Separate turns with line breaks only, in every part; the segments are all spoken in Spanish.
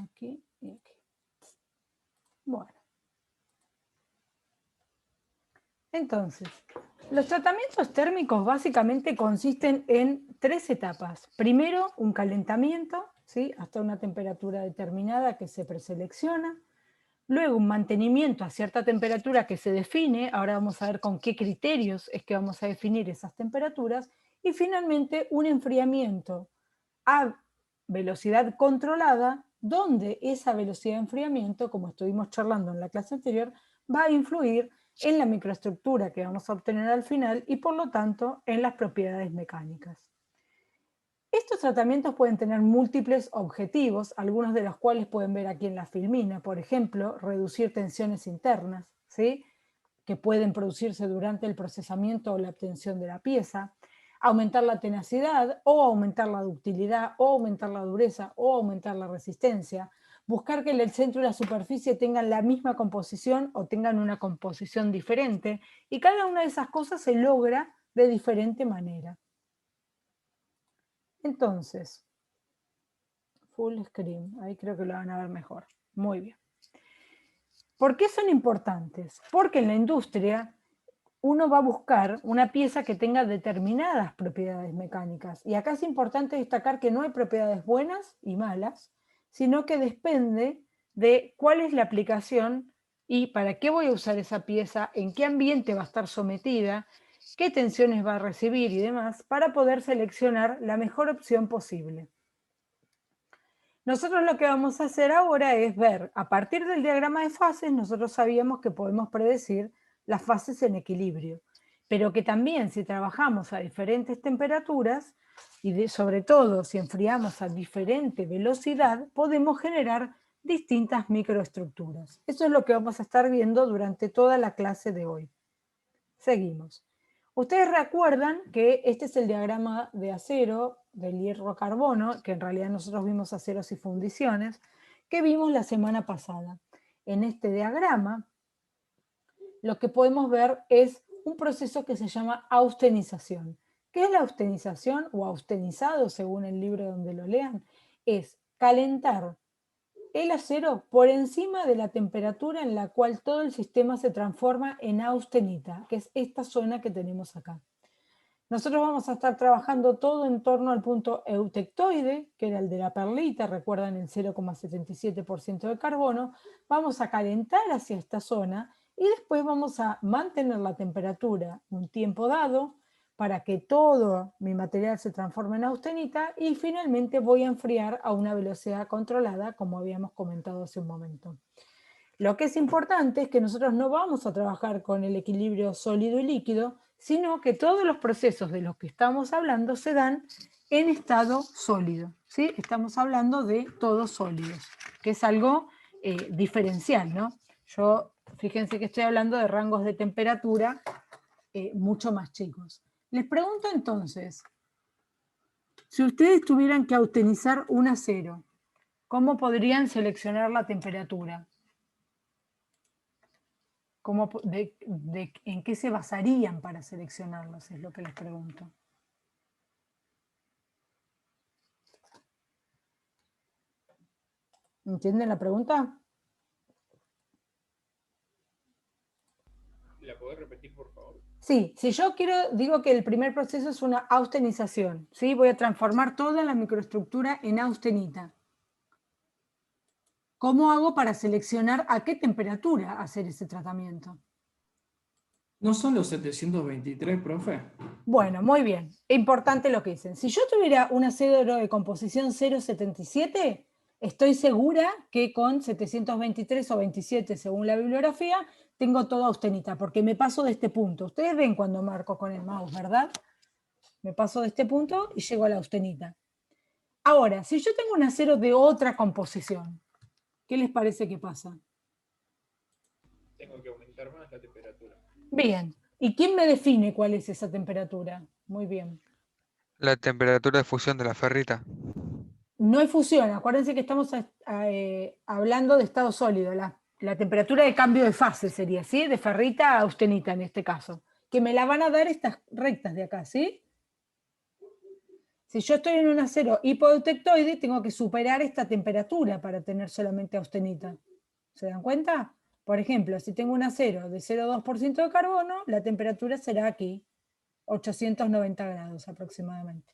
aquí y aquí. Bueno. Entonces, los tratamientos térmicos básicamente consisten en 3 etapas. Primero, un calentamiento, ¿sí? Hasta una temperatura determinada que se preselecciona. Luego, un mantenimiento a cierta temperatura que se define. Ahora vamos a ver con qué criterios es que vamos a definir esas temperaturas. Y finalmente, un enfriamiento a velocidad controlada, donde esa velocidad de enfriamiento, como estuvimos charlando en la clase anterior, va a influir en la microestructura que vamos a obtener al final y por lo tanto en las propiedades mecánicas. Estos tratamientos pueden tener múltiples objetivos, algunos de los cuales pueden ver aquí en la filmina, por ejemplo, reducir tensiones internas, ¿sí? que pueden producirse durante el procesamiento o la obtención de la pieza, aumentar la tenacidad o aumentar la ductilidad o aumentar la dureza o aumentar la resistencia, buscar que el centro y la superficie tengan la misma composición o tengan una composición diferente, y cada una de esas cosas se logra de diferente manera. Entonces, full screen, ahí creo que lo van a ver mejor. Muy bien. ¿Por qué son importantes? Porque en la industria uno va a buscar una pieza que tenga determinadas propiedades mecánicas. Y acá es importante destacar que no hay propiedades buenas y malas, sino que depende de cuál es la aplicación y para qué voy a usar esa pieza, en qué ambiente va a estar sometida, qué tensiones va a recibir y demás, para poder seleccionar la mejor opción posible. Nosotros lo que vamos a hacer ahora es ver, a partir del diagrama de fases, nosotros sabíamos que podemos predecir las fases en equilibrio, pero que también si trabajamos a diferentes temperaturas, y sobre todo si enfriamos a diferente velocidad, podemos generar distintas microestructuras. Eso es lo que vamos a estar viendo durante toda la clase de hoy. Seguimos. Ustedes recuerdan que este es el diagrama de acero, del hierro-carbono, que en realidad nosotros vimos aceros y fundiciones, que vimos la semana pasada. En este diagrama, lo que podemos ver es un proceso que se llama austenización. ¿Qué es la austenización o austenizado, según el libro donde lo lean? Es calentar el acero por encima de la temperatura en la cual todo el sistema se transforma en austenita, que es esta zona que tenemos acá. Nosotros vamos a estar trabajando todo en torno al punto eutectoide, que era el de la perlita, recuerdan el 0,77% de carbono. Vamos a calentar hacia esta zona y después vamos a mantener la temperatura un tiempo dado para que todo mi material se transforme en austenita y finalmente voy a enfriar a una velocidad controlada, como habíamos comentado hace un momento. Lo que es importante es que nosotros no vamos a trabajar con el equilibrio sólido y líquido, sino que todos los procesos de los que estamos hablando se dan en estado sólido, ¿sí? Estamos hablando de todos sólidos, que es algo diferencial, ¿no? Fíjense que estoy hablando de rangos de temperatura mucho más chicos. Les pregunto entonces, si ustedes tuvieran que austenizar un acero, ¿cómo podrían seleccionar la temperatura? ¿En qué se basarían para seleccionarlos? Es lo que les pregunto. ¿Entienden la pregunta?
¿La podés repetir, por favor?
Sí, si yo digo que el primer proceso es una austenización, ¿sí? Voy a transformar toda la microestructura en austenita. ¿Cómo hago para seleccionar a qué temperatura hacer ese tratamiento?
¿No son los 723, profe?
Bueno, muy bien. Importante lo que dicen. Si yo tuviera un acero de composición 0,77, estoy segura que con 723 o 27, según la bibliografía, tengo toda austenita, porque me paso de este punto. Ustedes ven cuando marco con el mouse, ¿verdad? Me paso de este punto y llego a la austenita. Ahora, si yo tengo un acero de otra composición, ¿qué les parece que pasa?
Tengo que aumentar más la temperatura.
Bien. ¿Y quién me define cuál es esa temperatura? Muy bien.
La temperatura de fusión de la ferrita.
No hay fusión, acuérdense que estamos hablando de estado sólido, la temperatura de cambio de fase sería, ¿sí? De ferrita a austenita en este caso, que me la van a dar estas rectas de acá, ¿sí? Si yo estoy en un acero hipoeutectoide, tengo que superar esta temperatura para tener solamente austenita. ¿Se dan cuenta? Por ejemplo, si tengo un acero de 0,2% de carbono, la temperatura será aquí, 890 grados aproximadamente.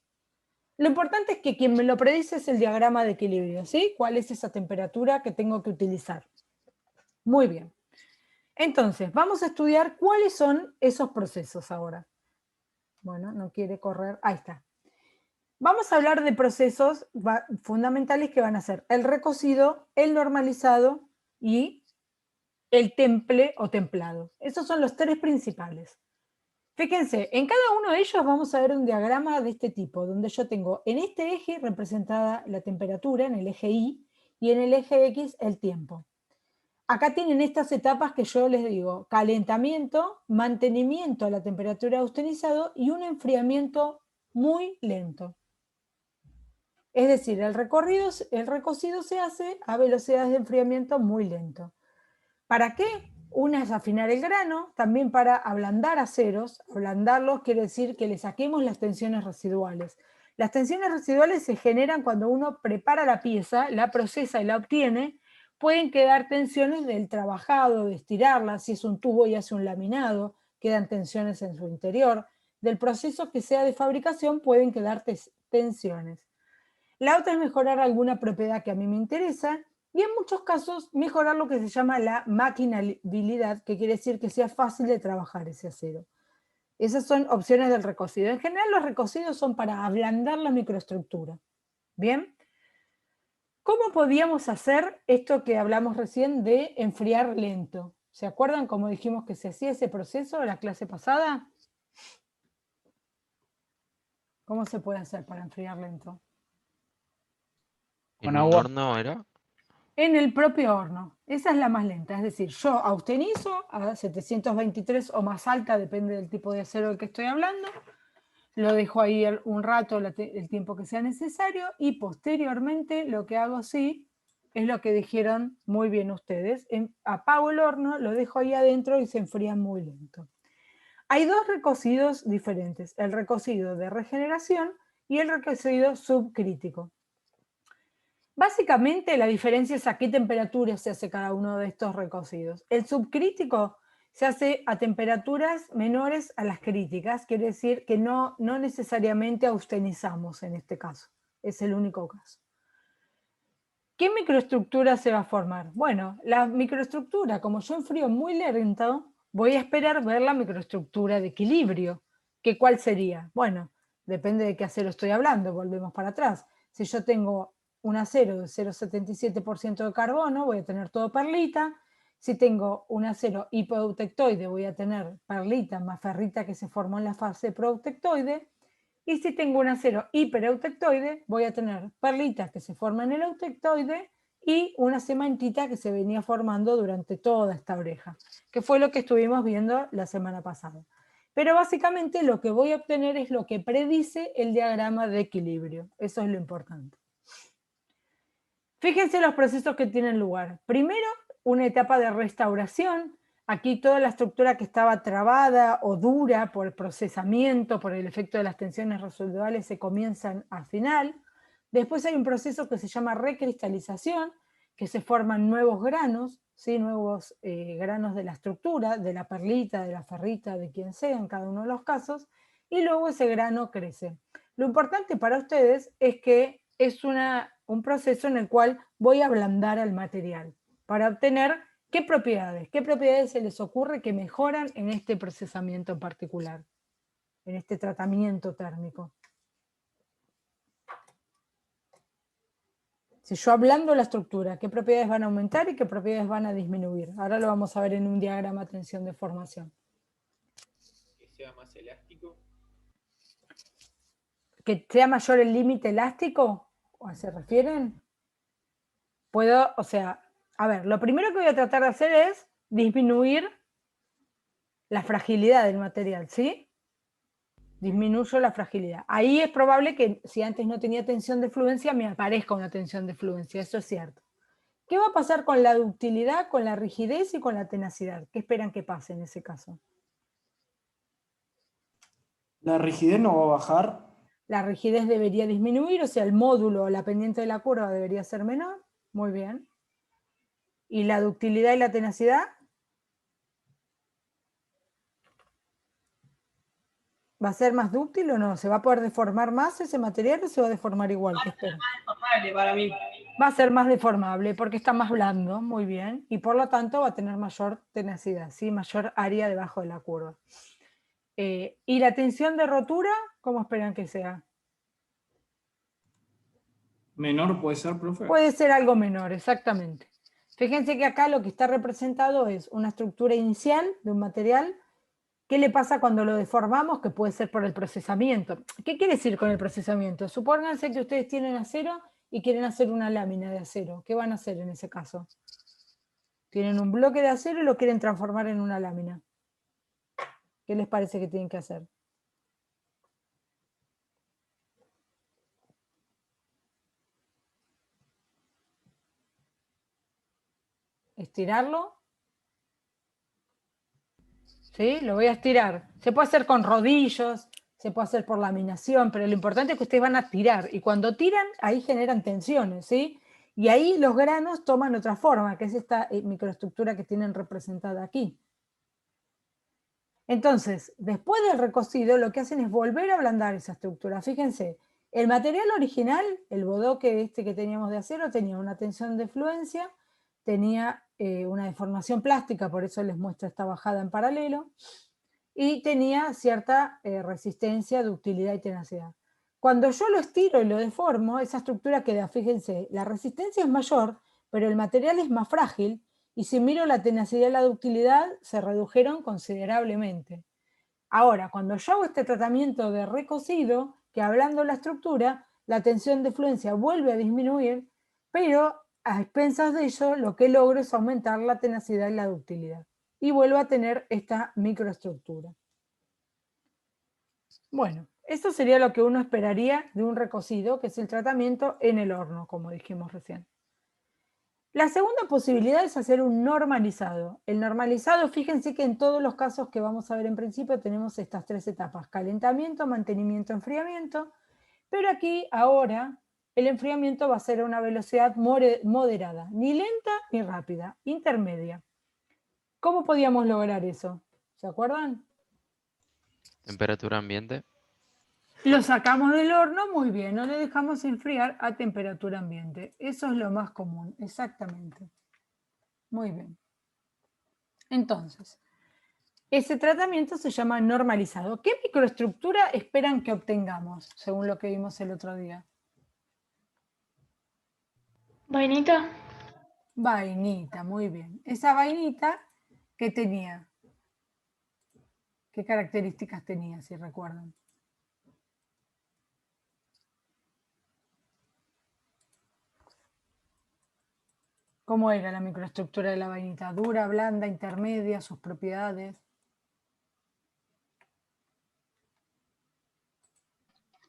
Lo importante es que quien me lo predice es el diagrama de equilibrio, ¿sí? ¿Cuál es esa temperatura que tengo que utilizar? Muy bien. Entonces, vamos a estudiar cuáles son esos procesos ahora. Bueno, no quiere correr. Ahí está. Vamos a hablar de procesos fundamentales que van a ser el recocido, el normalizado y el temple o templado. Esos son los tres principales. Fíjense, en cada uno de ellos vamos a ver un diagrama de este tipo, donde yo tengo en este eje representada la temperatura, en el eje Y, y en el eje X el tiempo. Acá tienen estas etapas que yo les digo: calentamiento, mantenimiento a la temperatura austenizado y un enfriamiento muy lento. Es decir, el recocido se hace a velocidades de enfriamiento muy lento. ¿Para qué? Una es afinar el grano, también para ablandar aceros. Ablandarlos quiere decir que le saquemos las tensiones residuales. Las tensiones residuales se generan cuando uno prepara la pieza, la procesa y la obtiene. Pueden quedar tensiones del trabajado, de estirarla, si es un tubo y hace un laminado, quedan tensiones en su interior. Del proceso que sea de fabricación pueden quedar tensiones. La otra es mejorar alguna propiedad que a mí me interesa, y en muchos casos mejorar lo que se llama la maquinabilidad, que quiere decir que sea fácil de trabajar ese acero. Esas son opciones del recocido. En general los recocidos son para ablandar la microestructura. ¿Bien? ¿Cómo podíamos hacer esto que hablamos recién de enfriar lento? ¿Se acuerdan cómo dijimos que se hacía ese proceso en la clase pasada? ¿Cómo se puede hacer para enfriar lento?
Con
¿En un
agua.
horno era?
En el propio horno. Esa es la más lenta, es decir, yo austenizo a 723 o más alta, depende del tipo de acero del que estoy hablando, lo dejo ahí un rato, el tiempo que sea necesario, y posteriormente lo que hago sí es lo que dijeron muy bien ustedes: apago el horno, lo dejo ahí adentro y se enfría muy lento. Hay dos recocidos diferentes: el recocido de regeneración y el recocido subcrítico. Básicamente la diferencia es a qué temperatura se hace cada uno de estos recocidos. El subcrítico se hace a temperaturas menores a las críticas, quiere decir que no necesariamente austenizamos en este caso, es el único caso. ¿Qué microestructura se va a formar? Bueno, la microestructura, como yo enfrío muy lento, voy a esperar ver la microestructura de equilibrio. ¿Cuál sería? Bueno, depende de qué acero estoy hablando, volvemos para atrás. Si yo tengo un acero de 0,77% de carbono, voy a tener todo perlita. Si tengo un acero hipoeutectoide, voy a tener perlita más ferrita que se formó en la fase proeutectoide. Y si tengo un acero hipereutectoide, voy a tener perlitas que se forman en el eutectoide y una cementita que se venía formando durante toda esta oreja, que fue lo que estuvimos viendo la semana pasada. Pero básicamente lo que voy a obtener es lo que predice el diagrama de equilibrio. Eso es lo importante. Fíjense los procesos que tienen lugar. Primero, una etapa de restauración. Aquí toda la estructura que estaba trabada o dura por el procesamiento, por el efecto de las tensiones residuales, se comienzan al final. Después hay un proceso que se llama recristalización, que se forman nuevos granos, ¿sí? Nuevos granos de la estructura, de la perlita, de la ferrita, de quien sea en cada uno de los casos, y luego ese grano crece. Lo importante para ustedes es que es un proceso en el cual voy a ablandar al material para obtener qué propiedades se les ocurre que mejoran en este procesamiento en particular, en este tratamiento térmico. Si yo ablando la estructura, ¿qué propiedades van a aumentar y qué propiedades van a disminuir? Ahora lo vamos a ver en un diagrama de tensión de formación.
Que sea más elástico.
¿Que sea mayor el límite elástico? ¿A se refieren? Puedo, o sea, a ver, lo primero que voy a tratar de hacer es disminuir la fragilidad del material, ¿sí? Disminuyo la fragilidad. Ahí es probable que si antes no tenía tensión de fluencia, me aparezca una tensión de fluencia, eso es cierto. ¿Qué va a pasar con la ductilidad, con la rigidez y con la tenacidad? ¿Qué esperan que pase en ese caso?
La rigidez no va a bajar.
La rigidez debería disminuir, o sea, el módulo o la pendiente de la curva debería ser menor. Muy bien. ¿Y la ductilidad y la tenacidad? ¿Va a ser más dúctil o no? ¿Se va a poder deformar más ese material o se va a deformar igual? ¿Qué espera?
Deformable para mí.
Va a ser más deformable porque está más blando, muy bien, y por lo tanto va a tener mayor tenacidad, ¿sí? Mayor área debajo de la curva. ¿Y la tensión de rotura, cómo esperan que sea?
Menor puede ser, profe.
Puede ser algo menor, exactamente. Fíjense que acá lo que está representado es una estructura inicial de un material. ¿Qué le pasa cuando lo deformamos? Que puede ser por el procesamiento. ¿Qué quiere decir con el procesamiento? Supónganse que ustedes tienen acero y quieren hacer una lámina de acero. ¿Qué van a hacer en ese caso? Tienen un bloque de acero y lo quieren transformar en una lámina. ¿Qué les parece que tienen que hacer? ¿Estirarlo? ¿Sí? Lo voy a estirar. Se puede hacer con rodillos, se puede hacer por laminación, pero lo importante es que ustedes van a tirar. Y cuando tiran, ahí generan tensiones, ¿sí? Y ahí los granos toman otra forma, que es esta microestructura que tienen representada aquí. Entonces, después del recocido, lo que hacen es volver a ablandar esa estructura. Fíjense, el material original, el bodoque este que teníamos de acero, tenía una tensión de fluencia, tenía una deformación plástica, por eso les muestro esta bajada en paralelo, y tenía cierta resistencia, ductilidad y tenacidad. Cuando yo lo estiro y lo deformo, esa estructura queda, fíjense, la resistencia es mayor, pero el material es más frágil, y si miro la tenacidad y la ductilidad, se redujeron considerablemente. Ahora, cuando yo hago este tratamiento de recocido, que ablando la estructura, la tensión de fluencia vuelve a disminuir, pero a expensas de ello, lo que logro es aumentar la tenacidad y la ductilidad. Y vuelvo a tener esta microestructura. Bueno, eso sería lo que uno esperaría de un recocido, que es el tratamiento en el horno, como dijimos recién. La segunda posibilidad es hacer un normalizado. El normalizado, fíjense que en todos los casos que vamos a ver en principio tenemos estas tres etapas: calentamiento, mantenimiento, enfriamiento, pero aquí ahora el enfriamiento va a ser a una velocidad moderada, ni lenta ni rápida, intermedia. ¿Cómo podíamos lograr eso? ¿Se acuerdan?
Temperatura ambiente.
Lo sacamos del horno, muy bien, no le dejamos enfriar a temperatura ambiente. Eso es lo más común, exactamente. Muy bien. Entonces, ese tratamiento se llama normalizado. ¿Qué microestructura esperan que obtengamos, según lo que vimos el otro día?
Vainita.
Vainita, muy bien. Esa vainita, ¿qué tenía? ¿Qué características tenía, si recuerdan? ¿Cómo era la microestructura de la vainita? ¿Dura, blanda, intermedia, sus propiedades?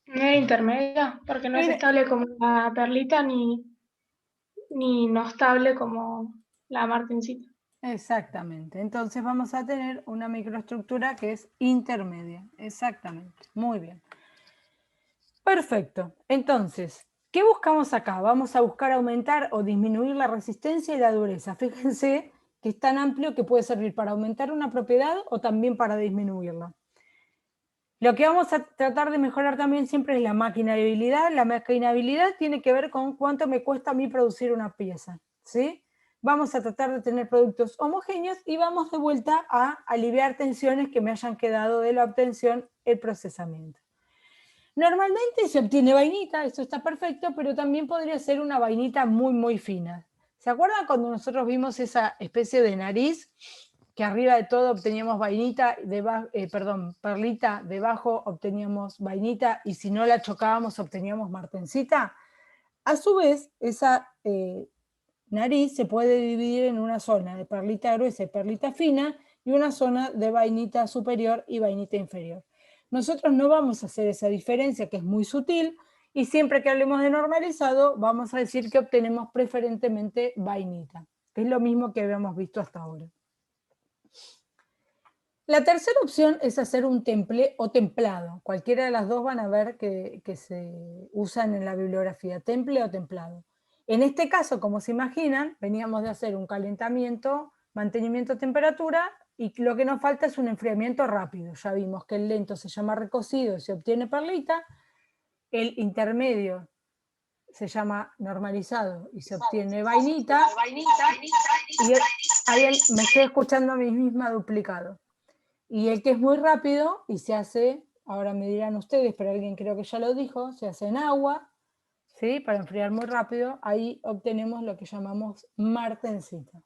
No era intermedia, porque no es estable como la perlita ni no estable como la martincita.
Exactamente. Entonces vamos a tener una microestructura que es intermedia. Exactamente. Muy bien. Perfecto. Entonces, ¿qué buscamos acá? Vamos a buscar aumentar o disminuir la resistencia y la dureza. Fíjense que es tan amplio que puede servir para aumentar una propiedad o también para disminuirla. Lo que vamos a tratar de mejorar también siempre es la maquinabilidad. La maquinabilidad tiene que ver con cuánto me cuesta a mí producir una pieza, ¿sí? Vamos a tratar de tener productos homogéneos y vamos de vuelta a aliviar tensiones que me hayan quedado de la obtención, el procesamiento. Normalmente se obtiene vainita, eso está perfecto, pero también podría ser una vainita muy, muy fina. ¿Se acuerdan cuando nosotros vimos esa especie de nariz que arriba de todo obteníamos vainita, perlita, debajo obteníamos vainita y si no la chocábamos obteníamos martencita? A su vez, esa nariz se puede dividir en una zona de perlita gruesa y perlita fina y una zona de vainita superior y vainita inferior. Nosotros no vamos a hacer esa diferencia, que es muy sutil, y siempre que hablemos de normalizado vamos a decir que obtenemos preferentemente vainita, que es lo mismo que habíamos visto hasta ahora. La tercera opción es hacer un temple o templado. Cualquiera de las dos van a ver que se usan en la bibliografía, temple o templado. En este caso, como se imaginan, veníamos de hacer un calentamiento, mantenimiento de temperatura, y lo que nos falta es un enfriamiento rápido. Ya vimos que el lento se llama recocido y se obtiene perlita, el intermedio se llama normalizado y se obtiene vainita, y me estoy escuchando a mí misma duplicado. Y el que es muy rápido y se hace, ahora me dirán ustedes, pero alguien creo que ya lo dijo, se hace en agua, ¿sí? Para enfriar muy rápido, ahí obtenemos lo que llamamos martensita.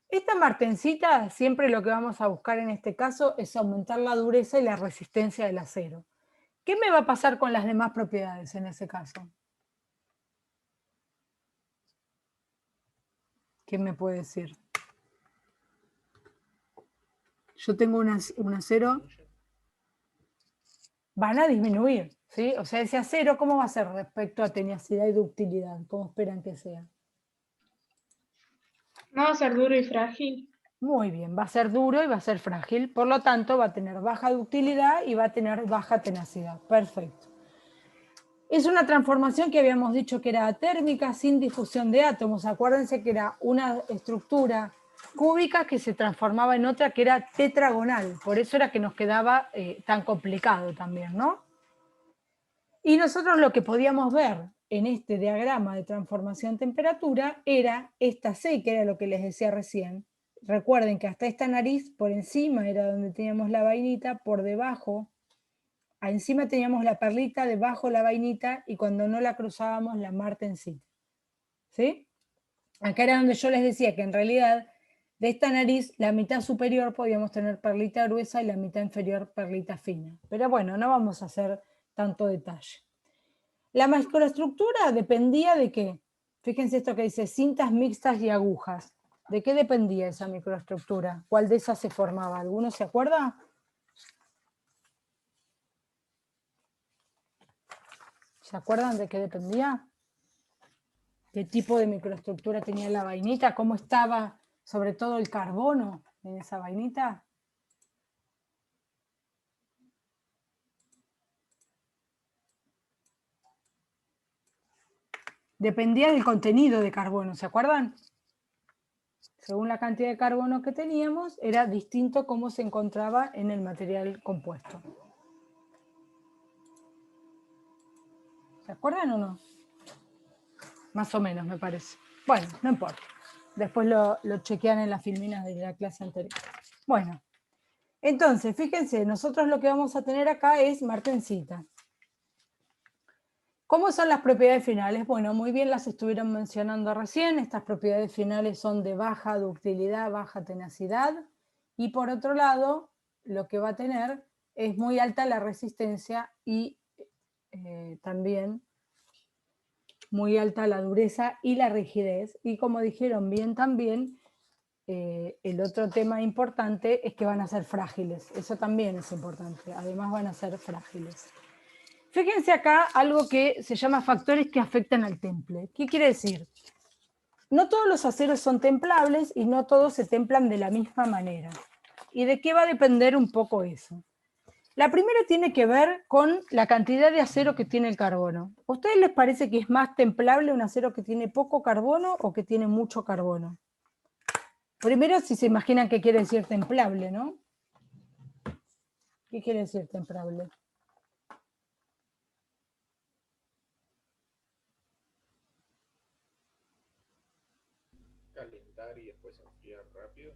Esta martensita, siempre lo que vamos a buscar en este caso es aumentar la dureza y la resistencia del acero. ¿Qué me va a pasar con las demás propiedades en ese caso? ¿Quién me puede decir? Yo tengo un acero, van a disminuir, ¿sí? O sea, ese acero, ¿cómo va a ser respecto a tenacidad y ductilidad? ¿Cómo esperan que sea?
No va a ser duro y frágil.
Muy bien, va a ser duro y va a ser frágil, por lo tanto va a tener baja ductilidad y va a tener baja tenacidad. Perfecto. Es una transformación que habíamos dicho que era térmica sin difusión de átomos. Acuérdense que era una estructura cúbica que se transformaba en otra que era tetragonal. Por eso era que nos quedaba tan complicado también, ¿no? Y nosotros lo que podíamos ver en este diagrama de transformación-temperatura era esta C, que era lo que les decía recién. Recuerden que hasta esta nariz, por encima era donde teníamos la vainita, por debajo, encima teníamos la perlita, debajo la vainita, y cuando no la cruzábamos, la martensita. ¿Sí? Acá era donde yo les decía que en realidad, de esta nariz, la mitad superior podíamos tener perlita gruesa y la mitad inferior perlita fina. Pero bueno, no vamos a hacer tanto detalle. La microestructura dependía de qué. Fíjense esto que dice cintas mixtas y agujas. ¿De qué dependía esa microestructura? ¿Cuál de esas se formaba? ¿Alguno se acuerda? ¿Se acuerdan de qué dependía? ¿Qué tipo de microestructura tenía la vainita? ¿Cómo estaba sobre todo el carbono en esa vainita? Dependía del contenido de carbono, ¿se acuerdan? Según la cantidad de carbono que teníamos, era distinto cómo se encontraba en el material compuesto. ¿Se acuerdan o no? Más o menos, me parece. Bueno, no importa. Después lo chequean en las filminas de la clase anterior. Bueno, entonces, fíjense, nosotros lo que vamos a tener acá es martensita. ¿Cómo son las propiedades finales? Bueno, muy bien las estuvieron mencionando recién. Estas propiedades finales son de baja ductilidad, baja tenacidad. Y por otro lado, lo que va a tener es muy alta la resistencia y también muy alta la dureza y la rigidez. Y como dijeron bien también, el otro tema importante es que van a ser frágiles. Eso también es importante. Además van a ser frágiles. Fíjense acá algo que se llama factores que afectan al temple. ¿Qué quiere decir? No todos los aceros son templables y no todos se templan de la misma manera. ¿Y de qué va a depender un poco eso? La primera tiene que ver con la cantidad de acero que tiene el carbono. ¿A ustedes les parece que es más templable un acero que tiene poco carbono o que tiene mucho carbono? Primero, si se imaginan qué quiere decir templable, ¿no? ¿Qué quiere decir templable?
Calentar y después enfriar rápido.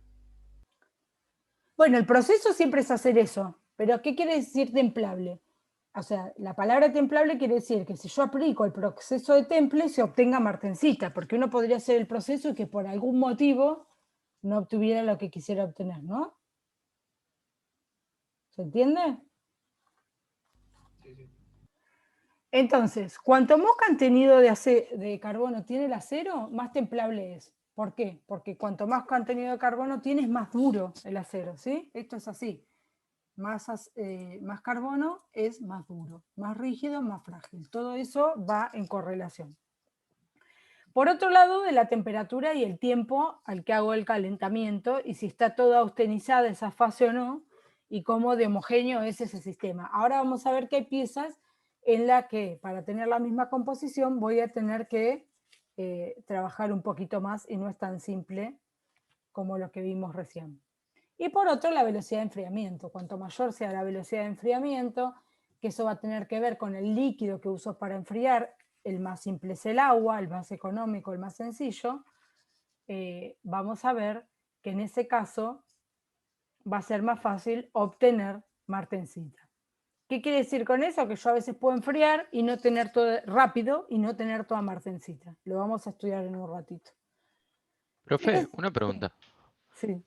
Bueno, el proceso siempre es hacer eso, pero ¿qué quiere decir templable? O sea, la palabra templable quiere decir que si yo aplico el proceso de temple, se obtenga martensita, porque uno podría hacer el proceso y que por algún motivo no obtuviera lo que quisiera obtener, ¿no? ¿Se entiende?
Sí, sí.
Entonces, cuanto más contenido de carbono tiene el acero, más templable es. ¿Por qué? Porque cuanto más contenido de carbono tiene, es más duro el acero, ¿sí? Esto es así. Más carbono es más duro, más rígido, más frágil. Todo eso va en correlación. Por otro lado, de la temperatura y el tiempo al que hago el calentamiento, y si está toda austenizada esa fase o no, y cómo de homogéneo es ese sistema. Ahora vamos a ver que hay piezas en las que para tener la misma composición voy a tener que trabajar un poquito más y no es tan simple como lo que vimos recién. Y por otro, la velocidad de enfriamiento. Cuanto mayor sea la velocidad de enfriamiento, que eso va a tener que ver con el líquido que uso para enfriar, el más simple es el agua, el más económico, el más sencillo, vamos a ver que en ese caso va a ser más fácil obtener martensita. ¿Qué quiere decir con eso? Que yo a veces puedo enfriar y no tener todo rápido y no tener toda martensita. Lo vamos a estudiar en un ratito.
Profe, una pregunta.
Sí.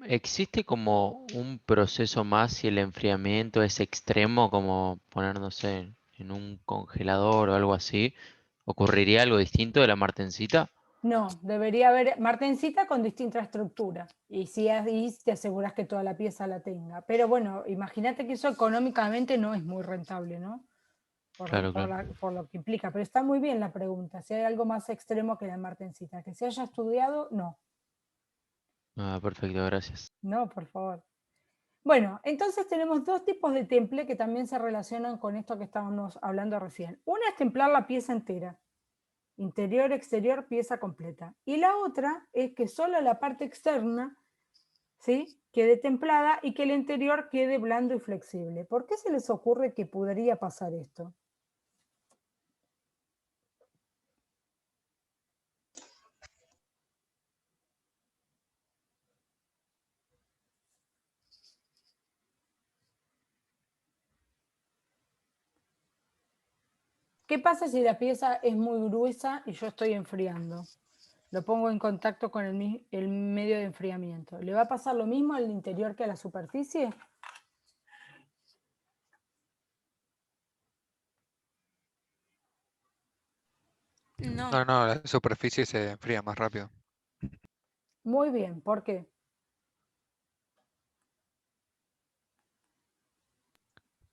¿Existe como un proceso más si el enfriamiento es extremo, como poner, no sé, en un congelador o algo así? ¿Ocurriría algo distinto de la martensita?
No, debería haber martensita con distinta estructura. Y si ahí te aseguras que toda la pieza la tenga. Pero bueno, imagínate que eso económicamente no es muy rentable, ¿no?
Claro, claro.
Por lo que implica. Pero está muy bien la pregunta. Si hay algo más extremo que la martensita. Que se haya estudiado, no.
Ah, perfecto, gracias.
No, por favor. Bueno, entonces tenemos dos tipos de temple que también se relacionan con esto que estábamos hablando recién. Una es templar la pieza entera. Interior, exterior, pieza completa. Y la otra es que solo la parte externa, ¿sí?, quede templada y que el interior quede blando y flexible. ¿Por qué se les ocurre que podría pasar esto? ¿Qué pasa si la pieza es muy gruesa y yo estoy enfriando? Lo pongo en contacto con el medio de enfriamiento. ¿Le va a pasar lo mismo al interior que a la superficie?
No,
No, no, la superficie se enfría más rápido.
Muy bien, ¿por qué?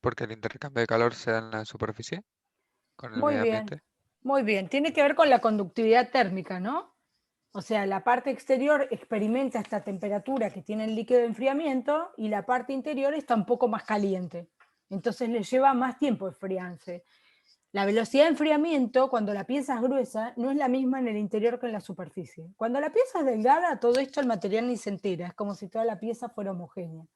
Porque el intercambio de calor se da en la superficie con el
Muy
medio
bien,
ambiente.
muy bien. Tiene que ver con la conductividad térmica, ¿no? O sea, la parte exterior experimenta esta temperatura que tiene el líquido de enfriamiento y la parte interior está un poco más caliente. Entonces le lleva más tiempo enfriarse. La velocidad de enfriamiento, cuando la pieza es gruesa, no es la misma en el interior que en la superficie. Cuando la pieza es delgada, todo esto el material ni se entera, es como si toda la pieza fuera homogénea.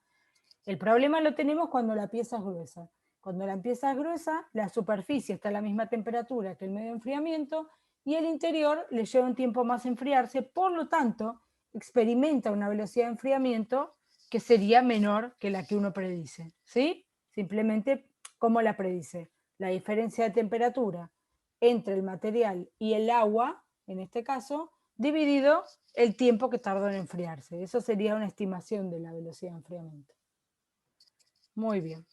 El problema lo tenemos cuando la pieza es gruesa. Cuando la pieza es gruesa, la superficie está a la misma temperatura que el medio de enfriamiento y el interior le lleva un tiempo más enfriarse, por lo tanto, experimenta una velocidad de enfriamiento que sería menor que la que uno predice. ¿Sí? Simplemente, ¿cómo la predice? La diferencia de temperatura entre el material y el agua, en este caso, dividido el tiempo que tardó en enfriarse. Eso sería una estimación de la velocidad de enfriamiento. Muy bien.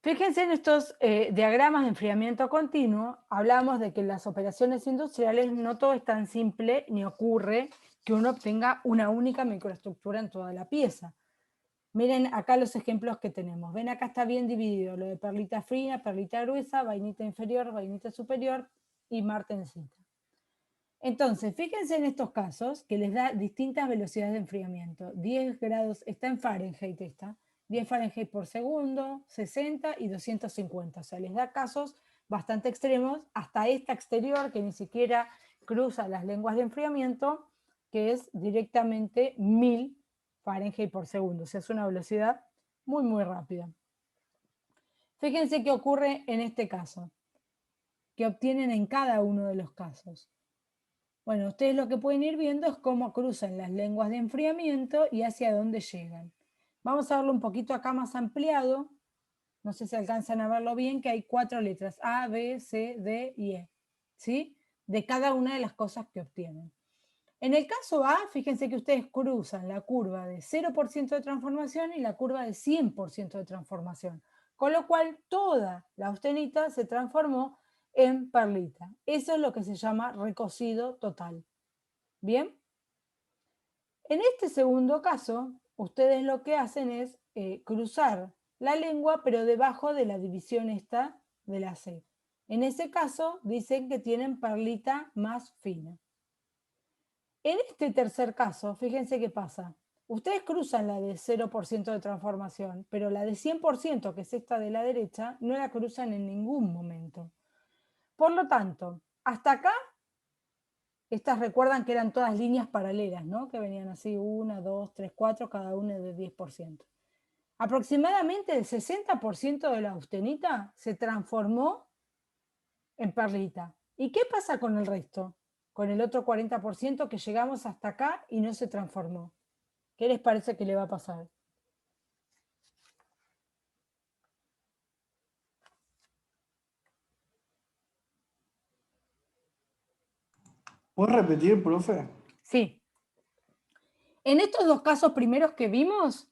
Fíjense en estos diagramas de enfriamiento continuo, hablamos de que en las operaciones industriales no todo es tan simple ni ocurre que uno obtenga una única microestructura en toda la pieza. Miren acá los ejemplos que tenemos. Ven, acá está bien dividido lo de perlita fina, perlita gruesa, vainita inferior, vainita superior y martensita. Entonces, fíjense en estos casos que les da distintas velocidades de enfriamiento. 10 grados, está en Fahrenheit esta, 10 Fahrenheit por segundo, 60 y 250. O sea, les da casos bastante extremos, hasta esta exterior que ni siquiera cruza las lenguas de enfriamiento, que es directamente 1000 Fahrenheit por segundo. O sea, es una velocidad muy, muy rápida. Fíjense qué ocurre en este caso, que obtienen en cada uno de los casos. Bueno, ustedes lo que pueden ir viendo es cómo cruzan las lenguas de enfriamiento y hacia dónde llegan. Vamos a verlo un poquito acá más ampliado. No sé si alcanzan a verlo bien, que hay 4 letras, A, B, C, D y E, ¿sí? De cada una de las cosas que obtienen. En el caso A, fíjense que ustedes cruzan la curva de 0% de transformación y la curva de 100% de transformación, con lo cual toda la austenita se transformó en perlita. Eso es lo que se llama recocido total. ¿Bien? En este segundo caso, ustedes lo que hacen es cruzar la lengua, pero debajo de la división esta de la C. En ese caso, dicen que tienen perlita más fina. En este tercer caso, fíjense qué pasa. Ustedes cruzan la de 0% de transformación, pero la de 100%, que es esta de la derecha, no la cruzan en ningún momento. Por lo tanto, hasta acá, estas recuerdan que eran todas líneas paralelas, ¿no? Que venían así, 1, 2, 3, 4, cada una de 10%. Aproximadamente el 60% de la austenita se transformó en perlita. ¿Y qué pasa con el resto? Con el otro 40% que llegamos hasta acá y no se transformó. ¿Qué les parece que le va a pasar?
¿Puedes repetir, profe?
Sí. En estos dos casos primeros que vimos,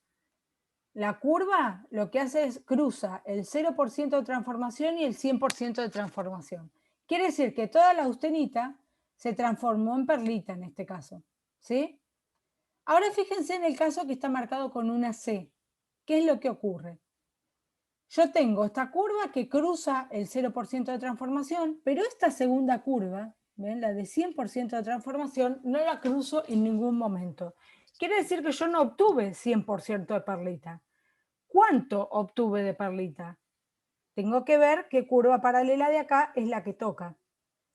la curva lo que hace es cruza el 0% de transformación y el 100% de transformación. Quiere decir que toda la austenita se transformó en perlita en este caso. ¿Sí? Ahora fíjense en el caso que está marcado con una C. ¿Qué es lo que ocurre? Yo tengo esta curva que cruza el 0% de transformación, pero esta segunda curva, ¿ven? La de 100% de transformación, no la cruzo en ningún momento. Quiere decir que yo no obtuve 100% de perlita. ¿Cuánto obtuve de perlita? Tengo que ver qué curva paralela de acá es la que toca.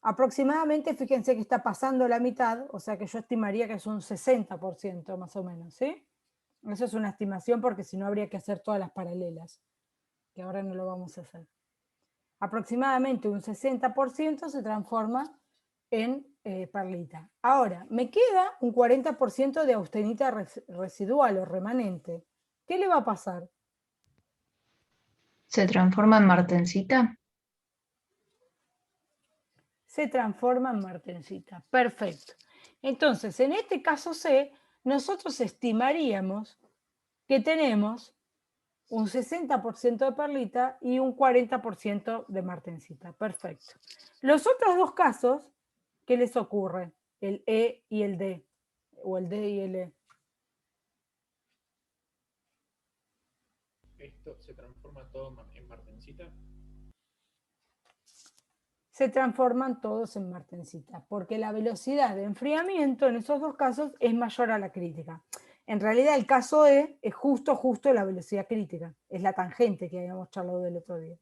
Aproximadamente, fíjense que está pasando la mitad, o sea que yo estimaría que es un 60% más o menos, ¿sí? Eso es una estimación porque si no habría que hacer todas las paralelas, que ahora no lo vamos a hacer. Aproximadamente un 60% se transforma en perlita. Ahora, me queda un 40% de austenita residual o remanente. ¿Qué le va a pasar?
¿Se transforma en martencita?
Se transforma en martencita. Perfecto. Entonces, en este caso C, nosotros estimaríamos que tenemos un 60% de perlita y un 40% de martencita. Perfecto. Los otros dos casos, ¿qué les ocurre? El E y el D, o el D y el E.
¿Esto se transforma todo en martencita?
Se transforman todos en martencita, porque la velocidad de enfriamiento en esos dos casos es mayor a la crítica. En realidad el caso E es justo la velocidad crítica, es la tangente que habíamos charlado del otro día.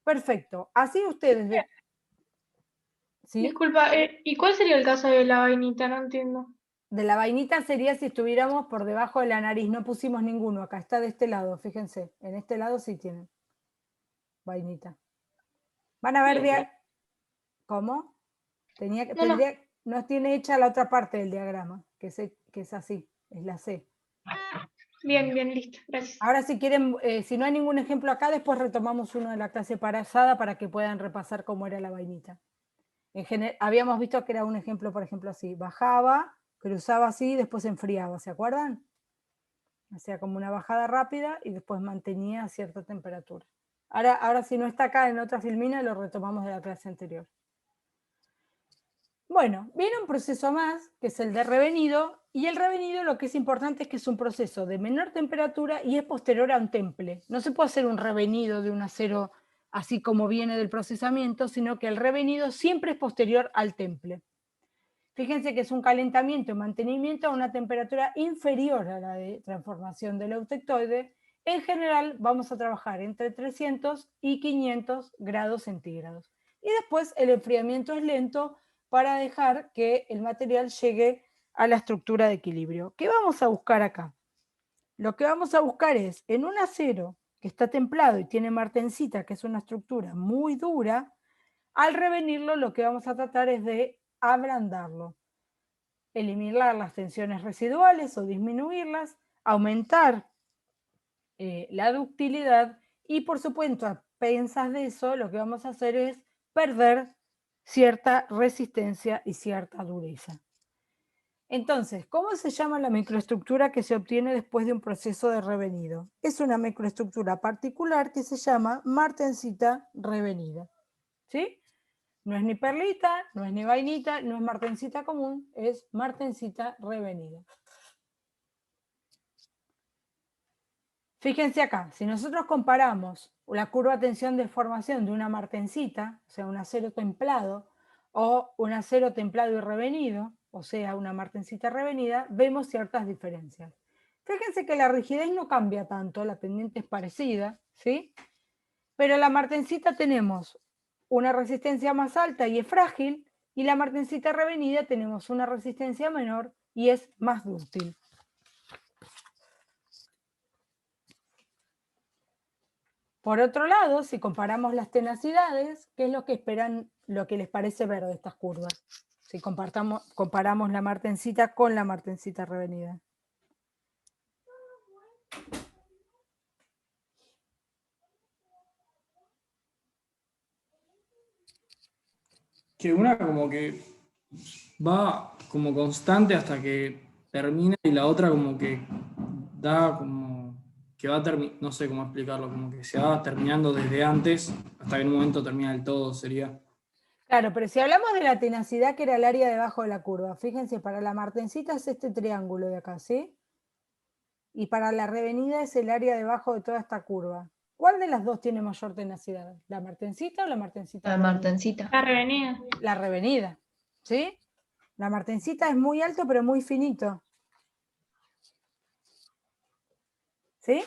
Perfecto, así ustedes ven. ¿Sí?
Disculpa, ¿y cuál sería el caso de la vainita? No entiendo.
De la vainita sería si estuviéramos por debajo de la nariz, no pusimos ninguno, acá está de este lado, fíjense, en este lado sí tienen vainita. Van a ver, ¿cómo? No tiene hecha la otra parte del diagrama, que es así, es la C.
Bien, bien, listo, gracias.
Ahora si quieren, si no hay ningún ejemplo acá, después retomamos uno de la clase pasada para que puedan repasar cómo era la vainita. Habíamos visto que era un ejemplo, por ejemplo, así, bajaba, cruzaba así, después se enfriaba, ¿se acuerdan? Hacía como una bajada rápida y después mantenía cierta temperatura. Ahora si no está acá en otra filmina, lo retomamos de la clase anterior. Bueno, viene un proceso más, que es el de revenido, y el revenido lo que es importante es que es un proceso de menor temperatura y es posterior a un temple. No se puede hacer un revenido de un acero así como viene del procesamiento, sino que el revenido siempre es posterior al temple. Fíjense que es un calentamiento y mantenimiento a una temperatura inferior a la de transformación del eutectoide. En general vamos a trabajar entre 300 y 500 grados centígrados. Y después el enfriamiento es lento para dejar que el material llegue a la estructura de equilibrio. ¿Qué vamos a buscar acá? Lo que vamos a buscar es, en un acero que está templado y tiene martensita, que es una estructura muy dura, al revenirlo lo que vamos a tratar es de ablandarlo, eliminar las tensiones residuales o disminuirlas, aumentar la ductilidad y por supuesto a pensas de eso lo que vamos a hacer es perder cierta resistencia y cierta dureza. Entonces, ¿cómo se llama la microestructura que se obtiene después de un proceso de revenido? Es una microestructura particular que se llama martensita revenida. ¿Sí? No es ni perlita, no es ni vainita, no es martensita común, es martensita revenida. Fíjense acá, si nosotros comparamos la curva de tensión de formación de una martensita, o sea, un acero templado, o un acero templado y revenido, o sea, una martensita revenida, vemos ciertas diferencias. Fíjense que la rigidez no cambia tanto, la pendiente es parecida, ¿sí? Pero la martensita tenemos una resistencia más alta y es frágil, y la martensita revenida tenemos una resistencia menor y es más dúctil. Por otro lado, si comparamos las tenacidades, ¿qué es lo que esperan, lo que les parece ver de estas curvas? Si comparamos la martensita con la martensita revenida.
Que una como que va como constante hasta que termina y la otra como que da como que va a terminar, no sé cómo explicarlo, como que se va terminando desde antes hasta que en un momento termina del todo, sería.
Claro, pero si hablamos de la tenacidad, que era el área debajo de la curva, fíjense, para la martensita es este triángulo de acá, ¿sí? Y para la revenida es el área debajo de toda esta curva. ¿Cuál de las dos tiene mayor tenacidad? ¿La martensita o la martensita
La
revenida?
martensita.
La revenida.
La revenida, ¿sí? La martensita es muy alto pero muy finito. ¿Sí?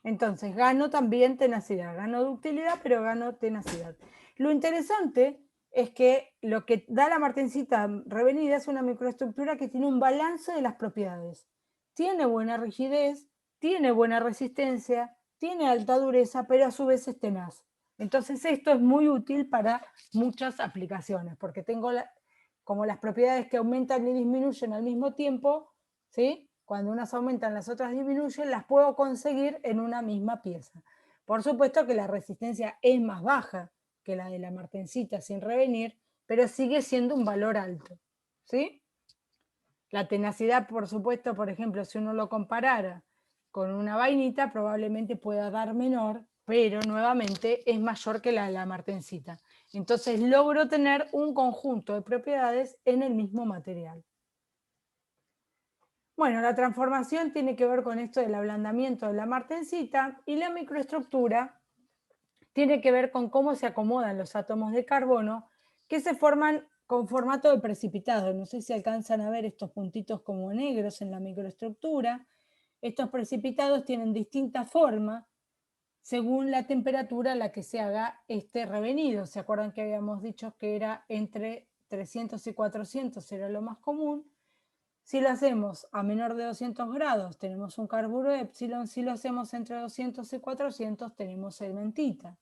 Entonces gano también tenacidad, gano ductilidad pero gano tenacidad. Lo interesante es que lo que da la martensita revenida es una microestructura que tiene un balance de las propiedades. Tiene buena rigidez, tiene buena resistencia, tiene alta dureza, pero a su vez es tenaz. Entonces esto es muy útil para muchas aplicaciones, porque tengo como las propiedades que aumentan y disminuyen al mismo tiempo, ¿sí? Cuando unas aumentan, las otras disminuyen, las puedo conseguir en una misma pieza. Por supuesto que la resistencia es más baja que la de la martensita sin revenir, pero sigue siendo un valor alto, ¿sí? La tenacidad, por supuesto, por ejemplo, si uno lo comparara con una vainita, probablemente pueda dar menor, pero nuevamente es mayor que la de la martensita. Entonces logro tener un conjunto de propiedades en el mismo material. Bueno, la transformación tiene que ver con esto del ablandamiento de la martensita, y la microestructura tiene que ver con cómo se acomodan los átomos de carbono que se forman con formato de precipitado. No sé si alcanzan a ver estos puntitos como negros en la microestructura. Estos precipitados tienen distinta forma según la temperatura a la que se haga este revenido. ¿Se acuerdan que habíamos dicho que era entre 300 y 400 era lo más común? Si lo hacemos a menor de 200 grados, tenemos un carburo epsilon. Si lo hacemos entre 200 y 400, tenemos segmentita.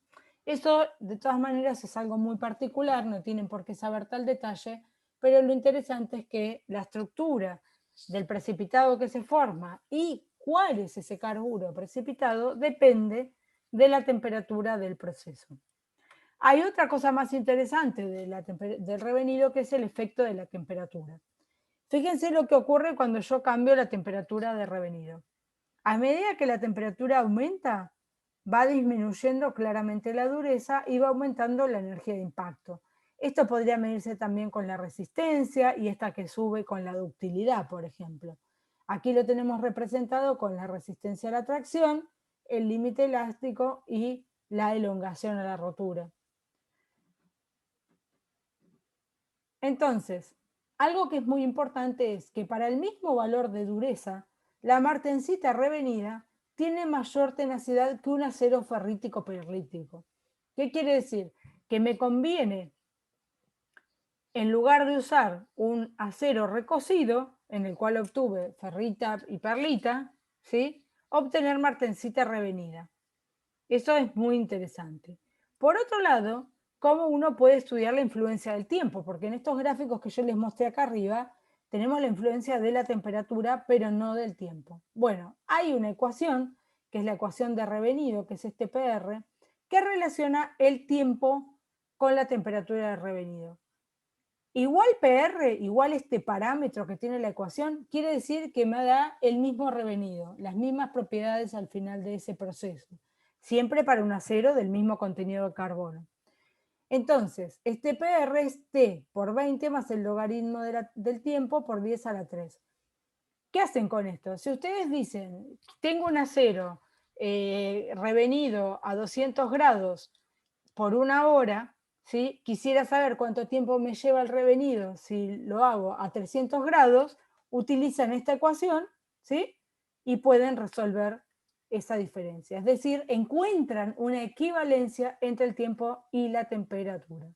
Eso, de todas maneras, es algo muy particular, no tienen por qué saber tal detalle, pero lo interesante es que la estructura del precipitado que se forma y cuál es ese carburo precipitado depende de la temperatura del proceso. Hay otra cosa más interesante del revenido, que es el efecto de la temperatura. Fíjense lo que ocurre cuando yo cambio la temperatura de revenido. A medida que la temperatura aumenta, va disminuyendo claramente la dureza y va aumentando la energía de impacto. Esto podría medirse también con la resistencia, y esta que sube con la ductilidad, por ejemplo. Aquí lo tenemos representado con la resistencia a la tracción, el límite elástico y la elongación a la rotura. Entonces, algo que es muy importante es que para el mismo valor de dureza, la martensita revenida tiene mayor tenacidad que un acero ferrítico perlítico. ¿Qué quiere decir? Que me conviene, en lugar de usar un acero recocido, en el cual obtuve ferrita y perlita, ¿sí?, obtener martensita revenida. Eso es muy interesante. Por otro lado, cómo uno puede estudiar la influencia del tiempo, porque en estos gráficos que yo les mostré acá arriba, tenemos la influencia de la temperatura, pero no del tiempo. Bueno, hay una ecuación, que es la ecuación de revenido, que es este PR, que relaciona el tiempo con la temperatura de revenido. Igual PR, igual este parámetro que tiene la ecuación, quiere decir que me da el mismo revenido, las mismas propiedades al final de ese proceso, siempre para un acero del mismo contenido de carbono. Entonces, este PR es T por 20 más el logaritmo del tiempo por 10 a la 3. ¿Qué hacen con esto? Si ustedes dicen, tengo un acero revenido a 200 grados por una hora, ¿sí?, quisiera saber cuánto tiempo me lleva el revenido si lo hago a 300 grados, utilizan esta ecuación, ¿sí?, y pueden resolver esa diferencia. Es decir, encuentran una equivalencia entre el tiempo y la temperatura.